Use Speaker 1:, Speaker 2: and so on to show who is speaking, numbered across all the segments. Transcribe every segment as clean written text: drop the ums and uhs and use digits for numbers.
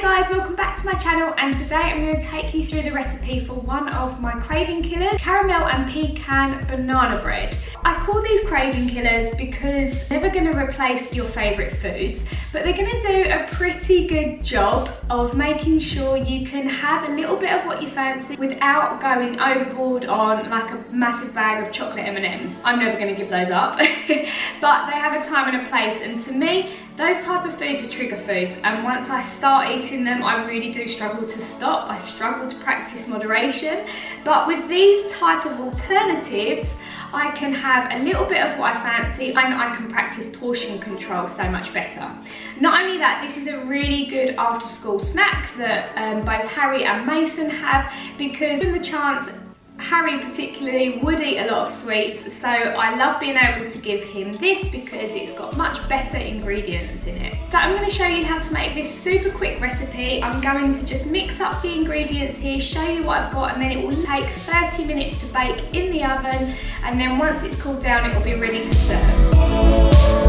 Speaker 1: Hey guys, welcome back to my channel, and today I'm going to take you through the recipe for one of my craving killers, caramel and pecan banana bread. I call these craving killers because they're never going to replace your favourite foods, but they're going to do a pretty good job of making sure you can have a little bit of what you fancy without going overboard on like a massive bag of chocolate M&Ms. I'm never going to give those up, but they have a time and a place, and to me, those type of foods are trigger foods, and once I start eating them, I really do struggle to stop. I struggle to practice moderation, but with these type of alternatives, I can have a little bit of what I fancy, and I can practice portion control so much better. Not only that, this is a really good after school snack that both Harry and Mason have, because given the chance, Harry particularly would eat a lot of sweets, so I love being able to give him this because it's got much better ingredients in it. So I'm going to show you how to make this super quick recipe. I'm going to just mix up the ingredients here, show you what I've got, and then it will take 30 minutes to bake in the oven, and then once it's cooled down it will be ready to serve.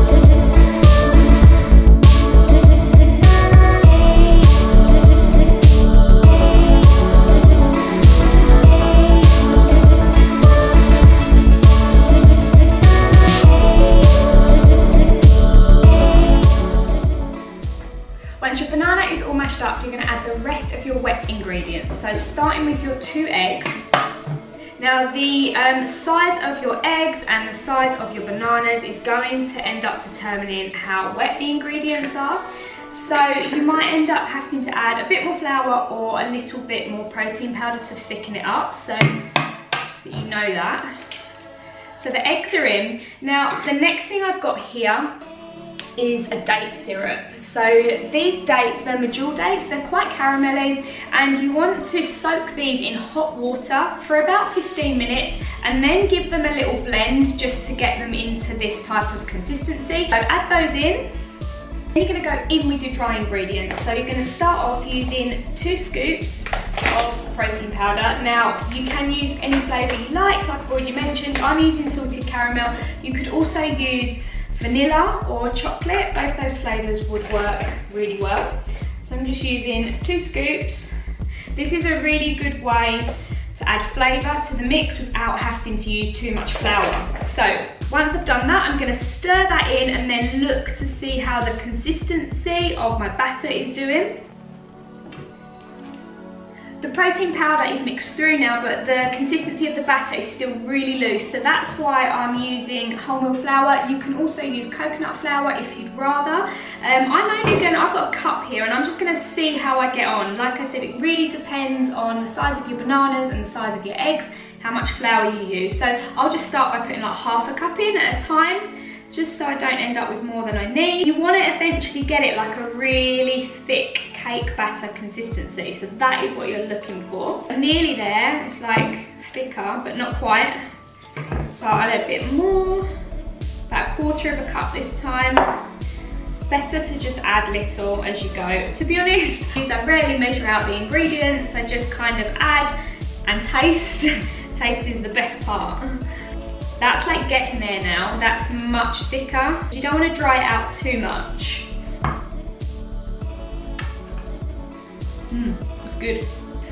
Speaker 1: Once your banana is all mashed up, you're going to add the rest of your wet ingredients. So starting with your 2 eggs. Now the size of your eggs and the size of your bananas is going to end up determining how wet the ingredients are. So you might end up having to add a bit more flour or a little bit more protein powder to thicken it up, so that you know that. So the eggs are in. Now the next thing I've got here is a date syrup. So these dates, they're medjool dates, they're quite caramelly, and you want to soak these in hot water for about 15 minutes and then give them a little blend just to get them into this type of consistency. So add those in. Then you're going to go in with your dry ingredients. So you're going to start off using 2 scoops of protein powder. Now you can use any flavour you like I've already mentioned. I'm using salted caramel. You could also use vanilla or chocolate, both those flavours would work really well. So I'm just using 2 scoops. This is a really good way to add flavour to the mix without having to use too much flour. So once I've done that, I'm going to stir that in and then look to see how the consistency of my batter is doing. The protein powder is mixed through now, but the consistency of the batter is still really loose, so that's why I'm using wholemeal flour. You can also use coconut flour if you'd rather. I've got a cup here and I'm just going to see how I get on. Like I said, it really depends on the size of your bananas and the size of your eggs, how much flour you use. So I'll just start by putting like half a cup in at a time, just so I don't end up with more than I need. You want to eventually get it like a really thick cake batter consistency, so that is what you're looking for. I'm nearly there, it's like thicker, but not quite. So I'll add a bit more, about 1/4 of a cup this time. It's better to just add little as you go. To be honest, I rarely measure out the ingredients, I just kind of add and taste. Taste is the best part. That's like getting there now, that's much thicker. You don't want to dry it out too much. That's good.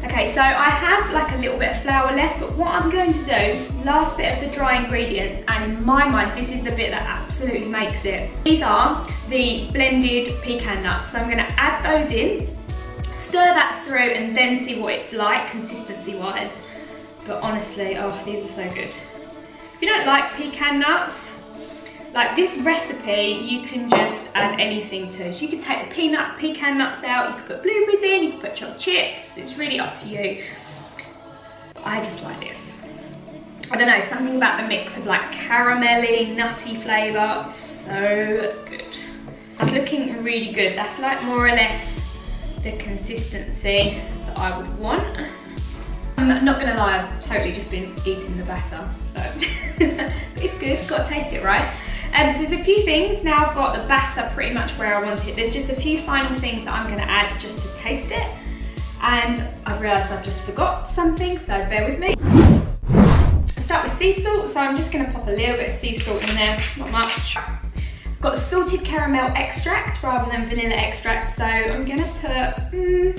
Speaker 1: Okay, so I have like a little bit of flour left, but what I'm going to do, last bit of the dry ingredients, and in my mind, this is the bit that absolutely makes it. These are the blended pecan nuts. So I'm going to add those in, stir that through, and then see what it's like consistency-wise. But honestly, oh, these are so good. If you don't like pecan nuts, like this recipe, you can just add anything to. So you could take the pecan nuts out, you could put blueberries in, you could put chopped chips, it's really up to you. I just like this. I don't know, something about the mix of like caramelly, nutty flavour, so good. That's looking really good. That's like more or less the consistency that I would want. I'm not gonna lie, I've totally just been eating the batter, so but it's good, got to taste it, right? So there's a few things, now I've got the batter pretty much where I want it. There's just a few final things that I'm gonna add just to taste it, and I've realised I've just forgot something, so bear with me. I'll start with sea salt, so I'm just gonna pop a little bit of sea salt in there, not much. Got salted caramel extract rather than vanilla extract, so I'm gonna put, I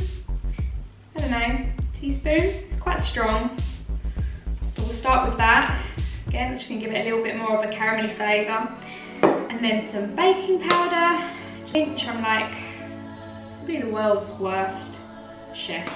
Speaker 1: don't know, teaspoon. It's quite strong. So we'll start with that. Again, just gonna give it a little bit more of a caramelly flavour. And then some baking powder, which I'm like, probably the world's worst chef.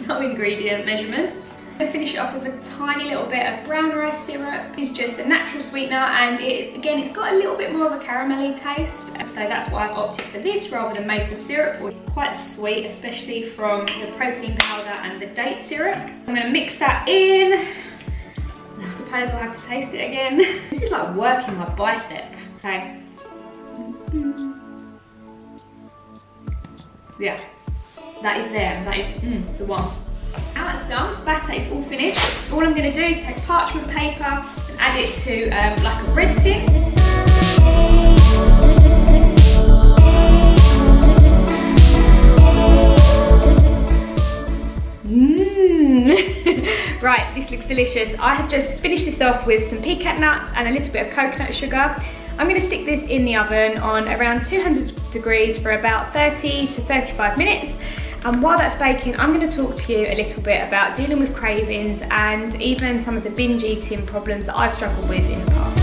Speaker 1: No ingredient measurements. I'm gonna finish it off with a tiny little bit of brown rice syrup. It's just a natural sweetener, and it's got a little bit more of a caramelly taste. So that's why I've opted for this rather than maple syrup, which is quite sweet, especially from the protein powder and the date syrup. I'm gonna mix that in. I suppose I'll have to taste it again. This is like working my bicep. Okay. Yeah, that is there. That is the one. Now that's done, batter is all finished. All I'm going to do is take parchment paper and add it to like a bread tin. Right, this looks delicious. I have just finished this off with some pecan nuts and a little bit of coconut sugar. I'm going to stick this in the oven on around 200 degrees for about 30 to 35 minutes. And while that's baking, I'm going to talk to you a little bit about dealing with cravings and even some of the binge eating problems that I've struggled with in the past.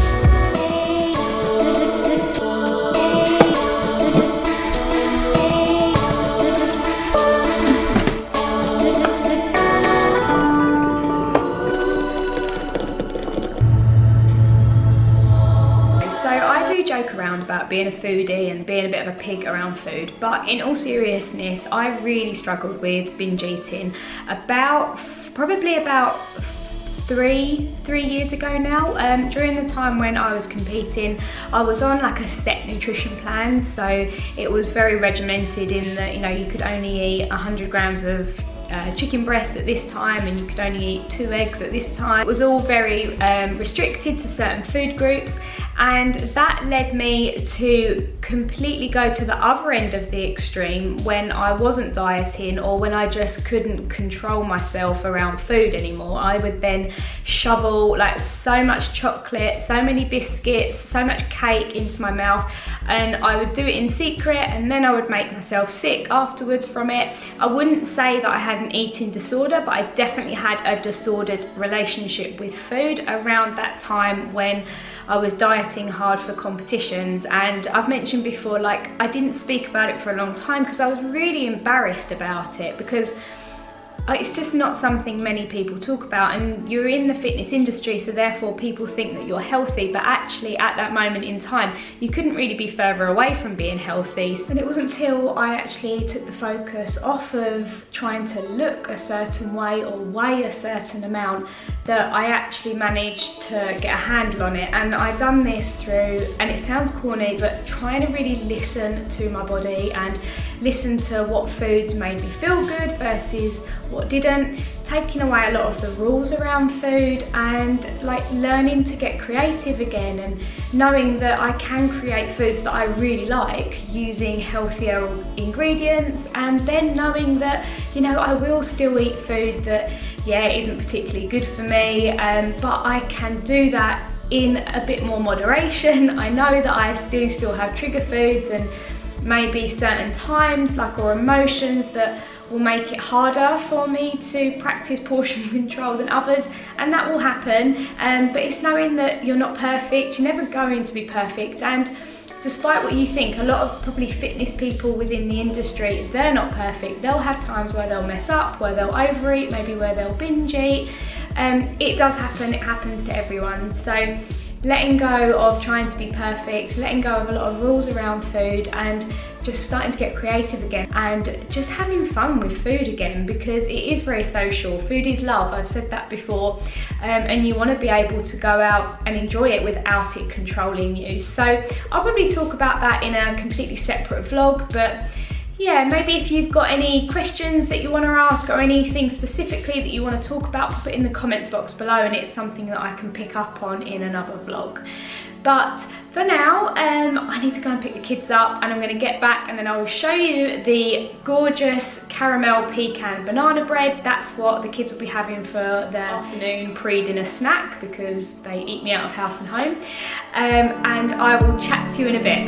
Speaker 1: Joke around about being a foodie and being a bit of a pig around food, but in all seriousness, I really struggled with binge eating probably about three years ago now. During the time when I was competing, I was on like a set nutrition plan, so it was very regimented in that, you know, you could only eat 100 grams of chicken breast at this time, and you could only eat 2 eggs at this time. It was all very restricted to certain food groups, and that led me to completely go to the other end of the extreme when I wasn't dieting, or when I just couldn't control myself around food anymore. I would then shovel like so much chocolate, so many biscuits, so much cake into my mouth, and I would do it in secret, and then I would make myself sick afterwards from it. I wouldn't say that I had an eating disorder, but I definitely had a disordered relationship with food around that time when I was dieting hard for competitions. And I've mentioned before, like, I didn't speak about it for a long time because I was really embarrassed about it, because it's just not something many people talk about, and you're in the fitness industry, so therefore people think that you're healthy, but actually at that moment in time you couldn't really be further away from being healthy. And it wasn't until I actually took the focus off of trying to look a certain way or weigh a certain amount that I actually managed to get a handle on it. And I done this through, and it sounds corny, but trying to really listen to my body and listen to what foods made me feel good versus what didn't, taking away a lot of the rules around food, and like learning to get creative again, and knowing that I can create foods that I really like using healthier ingredients, and then knowing that, you know, I will still eat food that, yeah, isn't particularly good for me, but I can do that in a bit more moderation. I know that I do still have trigger foods and maybe certain times or emotions that will make it harder for me to practice portion control than others, and that will happen, but it's knowing that you're not perfect, you're never going to be perfect. And despite what you think, a lot of probably fitness people within the industry, they're not perfect. They'll have times where they'll mess up, where they'll overeat, maybe where they'll binge eat. It does happen, it happens to everyone. So letting go of trying to be perfect, letting go of a lot of rules around food, and just starting to get creative again, and just having fun with food again, because it is very social. Food is love, I've said that before, and you want to be able to go out and enjoy it without it controlling you. So I'll probably talk about that in a completely separate vlog, but yeah, maybe if you've got any questions that you want to ask, or anything specifically that you want to talk about, put it in the comments box below, and it's something that I can pick up on in another vlog. But for now, I need to go and pick the kids up, and I'm going to get back and then I will show you the gorgeous caramel pecan banana bread. That's what the kids will be having for their afternoon pre-dinner snack, because they eat me out of house and home. And I will chat to you in a bit.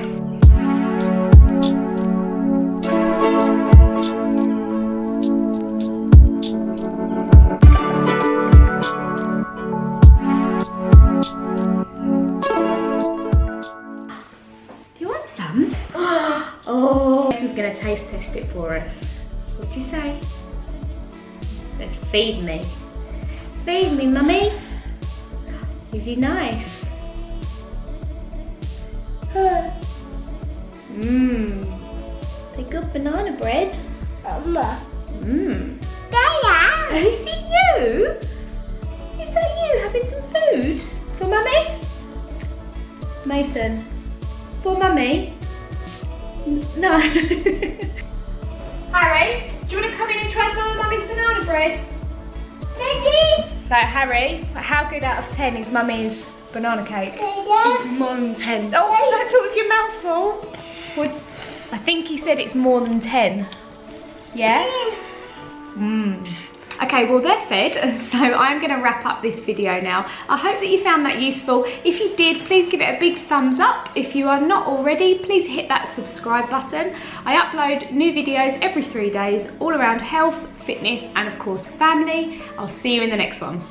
Speaker 1: Oh, this is going to taste test it for us. What'd you say? Let's feed me. Feed me, mummy. Is he nice? They good banana bread. Dyalla. Is it you? Is that you having some food for mummy? Mason, for mummy? No. Harry, do you want to come in and try some of Mummy's banana bread? Daddy! So Harry, how good out of 10 is Mummy's banana cake? It's more than 10. Oh, don't talk with your mouth full. Well, I think he said it's more than 10. Yeah? Okay, well they're fed, so I'm going to wrap up this video now. I hope that you found that useful. If you did, please give it a big thumbs up. If you are not already, please hit that subscribe button. I upload new videos every 3 days, all around health, fitness, and of course family. I'll see you in the next one.